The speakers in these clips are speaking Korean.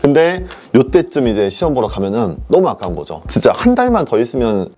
근데 요때쯤 이제 시험 보러 가면은 너무 아까운 거죠. 진짜 한 달만 더 있으면.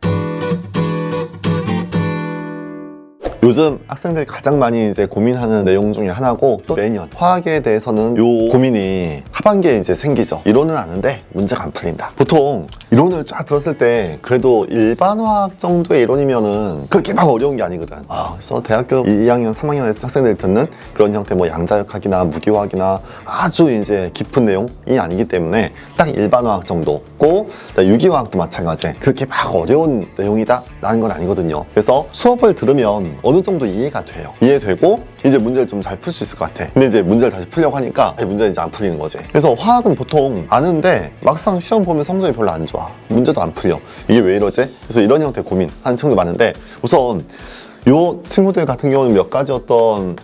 요즘 학생들이 가장 많이 이제 고민하는 내용 중에 하나고, 또 매년 화학에 대해서는 요 고민이 하반기에 이제 생기죠. 이론은 아는데 문제가 안 풀린다. 보통 이론을 쫙 들었을 때 그래도 일반 화학 정도의 이론이면은 그렇게 막 어려운 게 아니거든. 그래서 대학교 2학년, 3학년에서 학생들이 듣는 그런 형태 뭐 양자역학이나 무기화학이나 아주 이제 깊은 내용이 아니기 때문에 딱 일반 화학 정도고, 유기화학도 마찬가지. 그렇게 막 어려운 내용이다 라는 건 아니거든요. 그래서 수업을 들으면 어느 정도 이해가 돼요. 이해되고 이제 문제를 좀 잘 풀 수 있을 것 같아. 근데 이제 문제를 다시 풀려고 하니까 문제는 이제 안 풀리는 거지. 그래서 화학은 보통 아는데 막상 시험 보면 성적이 별로 안 좋아. 문제도 안 풀려. 이게 왜 이러지? 그래서 이런 형태의 고민하는 친구들 많은데, 우선 요 친구들 같은 경우는 몇 가지 어떤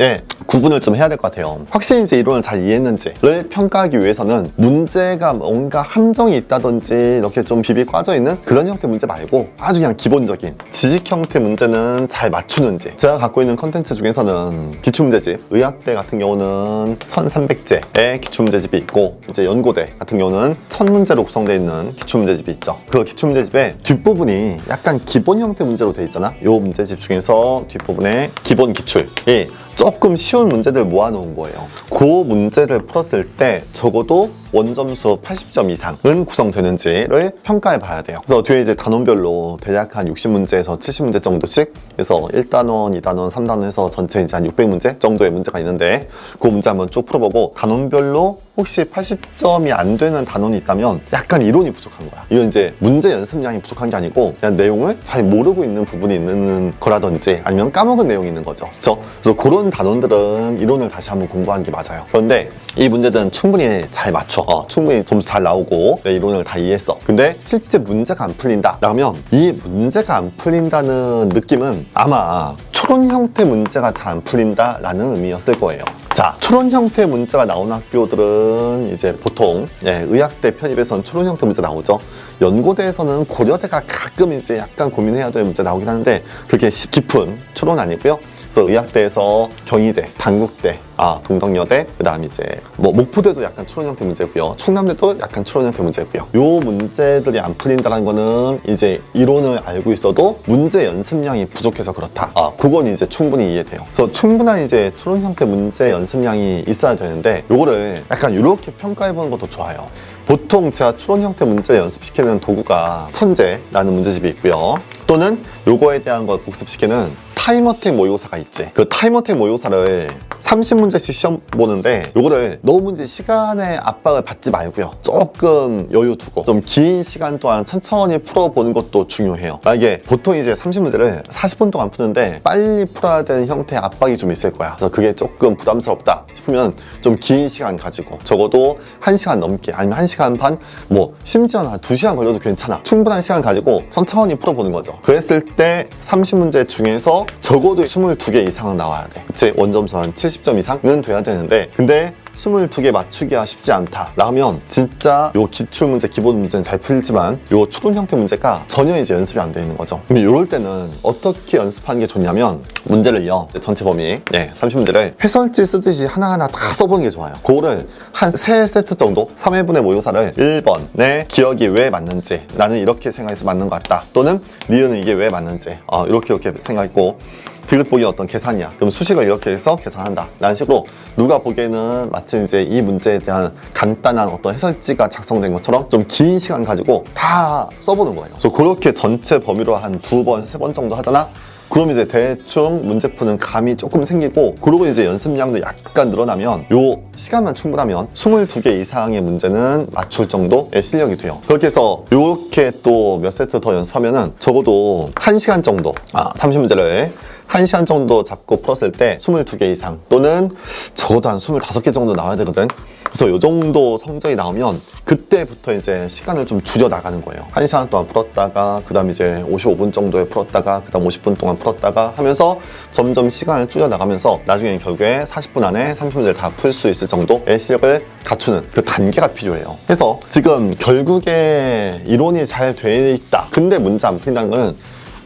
구분을 좀 해야 될 것 같아요. 확실히 이제 이론을 잘 이해했는지를 평가하기 위해서는 문제가 뭔가 함정이 있다든지 이렇게 좀 비비 꽈져 있는 그런 형태 문제 말고 아주 그냥 기본적인 지식 형태 문제는 잘 맞추는지. 제가 갖고 있는 컨텐츠 중에서는 기출문제집, 의학대 같은 경우는 1300제의 기출문제집이 있고, 이제 연고대 같은 경우는 1000문제로 구성되어 있는 기출문제집이 있죠. 그 기출문제집의 뒷부분이 약간 기본 형태 문제로 되어 있잖아. 요 문제집 중에서 뒷부분에 기본 기출이 조금 쉬운 문제들 모아놓은 거예요. 그 문제를 풀었을 때 적어도 원점수 80점 이상은 구성되는지를 평가해 봐야 돼요. 그래서 뒤에 이제 단원별로 대략 한 60문제에서 70문제 정도씩 해서 1단원, 2단원, 3단원 해서 전체 이제 한 600문제 정도의 문제가 있는데, 그 문제 한번 쭉 풀어보고 단원별로 혹시 80점이 안 되는 단원이 있다면 약간 이론이 부족한 거야. 이건 이제 문제 연습량이 부족한 게 아니고 그냥 내용을 잘 모르고 있는 부분이 있는 거라든지 아니면 까먹은 내용이 있는 거죠. 그렇죠? 그래서 그런 단원들은 이론을 다시 한번 공부하는 게 맞아요. 그런데 이 문제들은 충분히 잘 맞춰. 충분히 점수 잘 나오고 내 이론을 다 이해했어. 근데 실제 문제가 안 풀린다 라면, 이 문제가 안 풀린다는 느낌은 아마 추론 형태 문제가 잘 안 풀린다 라는 의미였을 거예요. 자, 추론 형태 문제가 나오는 학교들은 이제 보통 의학대 편입에선 추론 형태 문제 나오죠. 연고대에서는 고려대가 가끔 이제 약간 고민해야 될 문제 나오긴 하는데 그게 깊은 추론 아니고요. 그래서 의학대에서 경희대, 단국대, 동덕여대, 그 다음 이제 뭐 목포대도 약간 추론 형태 문제고요. 충남대도 약간 추론 형태 문제고요. 요 문제들이 안 풀린다는 거는 이제 이론을 알고 있어도 문제 연습량이 부족해서 그렇다. 그건 이제 충분히 이해돼요. 그래서 충분한 이제 추론 형태 문제 연습량이 있어야 되는데, 요거를 약간 이렇게 평가해보는 것도 좋아요. 보통 제가 추론 형태 문제 연습시키는 도구가 천재라는 문제집이 있고요. 또는 요거에 대한 걸 복습시키는 타임어택 모의고사가 있지. 그 타임어택 모의고사를 30문제씩 시험 보는데 요거를 너무 이제 시간의 압박을 받지 말고요. 조금 여유 두고 좀 긴 시간 동안 천천히 풀어보는 것도 중요해요. 만약에 보통 이제 30문제를 40분 동안 푸는데 빨리 풀어야 되는 형태의 압박이 좀 있을 거야. 그래서 그게 조금 부담스럽다 싶으면 좀 긴 시간 가지고 적어도 1시간 넘게 아니면 1시간 반, 뭐 심지어는 한 2시간 걸려도 괜찮아. 충분한 시간 가지고 천천히 풀어보는 거죠. 그랬을 때 30문제 중에서 적어도 22개 이상은 나와야 돼. 그치? 원점수 한 70점 이상은 돼야 되는데, 근데 22개 맞추기가 쉽지 않다 라면 진짜 요 기출문제, 기본 문제는 잘 풀지만 요 추론 형태 문제가 전혀 이제 연습이 안 돼 있는 거죠. 그럼 이럴 때는 어떻게 연습하는 게 좋냐면, 문제를요, 전체 범위 30문제를 해설지 쓰듯이 하나하나 다 써보는 게 좋아요. 그거를 한 3세트 정도, 3회분의 모의고사를 1번에 기억이 왜 맞는지, 나는 이렇게 생각해서 맞는 것 같다, 또는 니은은 이게 왜 맞는지 이렇게 생각했고, 디귿 보기 어떤 계산이야. 그럼 수식을 이렇게 해서 계산한다 라는 식으로 누가 보기에는 마치 이제 이 문제에 대한 간단한 어떤 해설지가 작성된 것처럼 좀 긴 시간 가지고 다 써보는 거예요. 그래서 그렇게 전체 범위로 한 2번, 3번 정도 하잖아? 그럼 이제 대충 문제 푸는 감이 조금 생기고, 그리고 이제 연습량도 약간 늘어나면 요 시간만 충분하면 22개 이상의 문제는 맞출 정도의 실력이 돼요. 그렇게 해서 요렇게 또 몇 세트 더 연습하면은 적어도 1시간 정도, 30문제를 1시간 정도 잡고 풀었을 때 22개 이상, 또는 적어도 한 25개 정도 나와야 되거든. 그래서 요 정도 성적이 나오면 그때부터 이제 시간을 좀 줄여 나가는 거예요. 1시간 동안 풀었다가 그 다음 이제 55분 정도에 풀었다가 그 다음 50분 동안 풀었다가 하면서 점점 시간을 줄여 나가면서 나중에 결국에 40분 안에 30문제를 다 풀 수 있을 정도의 실력을 갖추는 그 단계가 필요해요. 그래서 지금 결국에 이론이 잘 돼 있다, 근데 문제 안 풀린다는 거는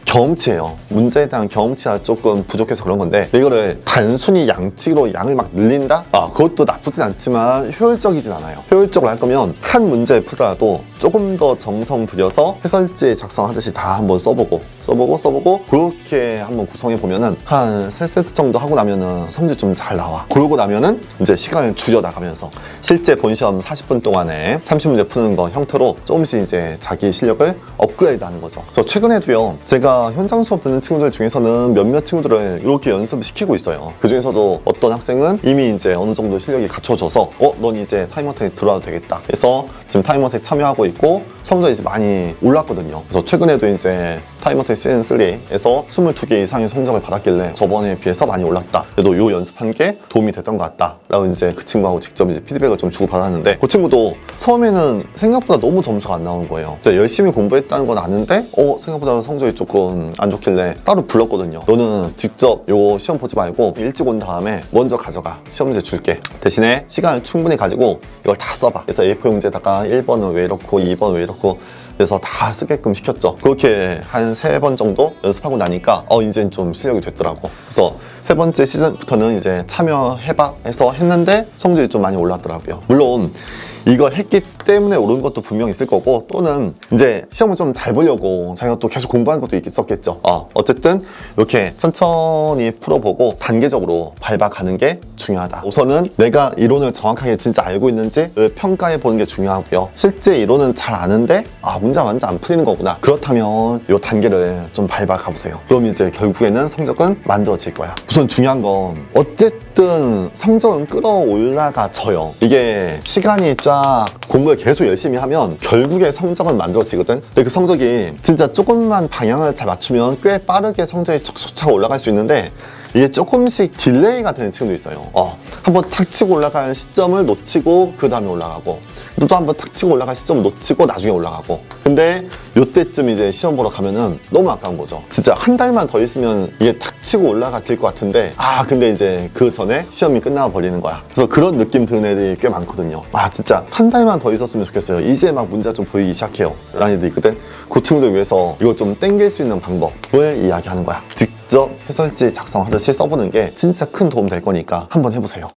경험치예요. 문제에 대한 경험치가 조금 부족해서 그런 건데 이거를 단순히 양치기로 양을 막 늘린다? 그것도 나쁘진 않지만 효율적이진 않아요. 효율적으로 할 거면 한 문제 풀더라도 조금 더 정성 들여서 해설지 작성하듯이 다 한번 써보고 그렇게 한번 구성해 보면은 한 3세트 정도 하고 나면은 성질 좀 잘 나와. 그러고 나면은 이제 시간을 줄여 나가면서 실제 본시험 40분 동안에 30문제 푸는 거 형태로 조금씩 이제 자기 실력을 업그레이드 하는 거죠. 그래서 최근에도요, 제가 현장 수업 듣는 친구들 중에서는 몇몇 친구들을 이렇게 연습을 시키고 있어요. 그 중에서도 어떤 학생은 이미 이제 어느 정도 실력이 갖춰져서 넌 이제 타임어택 들어와도 되겠다 해서 지금 타임어택 참여하고 있고 성적이 이제 많이 올랐거든요. 그래서 최근에도 이제 타임어택 시즌 3에서 22개 이상의 성적을 받았길래 저번에 비해서 많이 올랐다. 그래도 요 연습한 게 도움이 됐던 것 같다. 라고 이제 그 친구하고 직접 이제 피드백을 좀 주고 받았는데 그 친구도 처음에는 생각보다 너무 점수가 안 나오는 거예요. 진짜 열심히 공부했다는 건 아는데 생각보다 성적이 조금 안 좋길래 따로 불렀거든요. 너는 직접 요 시험 보지 말고 일찍 온 다음에 먼저 가져가. 시험 문제 줄게. 대신에 시간을 충분히 가지고 이걸 다 써봐. 그래서 A4 용지에다가 1번은 왜 이렇고 2번 왜 이렇고 그래서 다 쓰게끔 시켰죠. 그렇게 한 3번 정도 연습하고 나니까 이제 좀 실력이 됐더라고. 그래서 3번째 시즌부터는 이제 참여해봐 해서 했는데 성적이 좀 많이 올랐더라고요. 물론 이걸 했기 때문에 오른 것도 분명히 있을 거고 또는 이제 시험을 좀 잘 보려고 자기가 또 계속 공부하는 것도 있었겠죠. 어쨌든 이렇게 천천히 풀어보고 단계적으로 밟아가는 게 중요하다. 우선은 내가 이론을 정확하게 진짜 알고 있는지를 평가해 보는 게 중요하고요. 실제 이론은 잘 아는데 문제가 완전 안 풀리는 거구나. 그렇다면 이 단계를 좀 밟아가 보세요. 그럼 이제 결국에는 성적은 만들어질 거야. 우선 중요한 건 어쨌든 성적은 끌어올라가져요. 이게 시간이 쫙 공부를 계속 열심히 하면 결국에 성적은 만들어지거든. 근데 그 성적이 진짜 조금만 방향을 잘 맞추면 꽤 빠르게 성적이 척척 올라갈 수 있는데 이게 조금씩 딜레이가 되는 친구도 있어요. 한번 탁 치고 올라가는 시점을 놓치고 그 다음에 올라가고 또 한번 탁 치고 올라갈 시점을 놓치고 나중에 올라가고 근데 요때쯤 이제 시험 보러 가면은 너무 아까운 거죠. 진짜 한 달만 더 있으면 이게 탁 치고 올라가질 것 같은데 근데 이제 그 전에 시험이 끝나가 버리는 거야. 그래서 그런 느낌 드는 애들이 꽤 많거든요. 진짜 한 달만 더 있었으면 좋겠어요. 이제 막 문제가 좀 보이기 시작해요 라는 애들이 있거든. 그 친구들 위해서 이걸 좀 땡길 수 있는 방법을 이야기하는 거야. 직접 해설지 작성하듯이 써보는 게 진짜 큰 도움 될 거니까 한번 해보세요.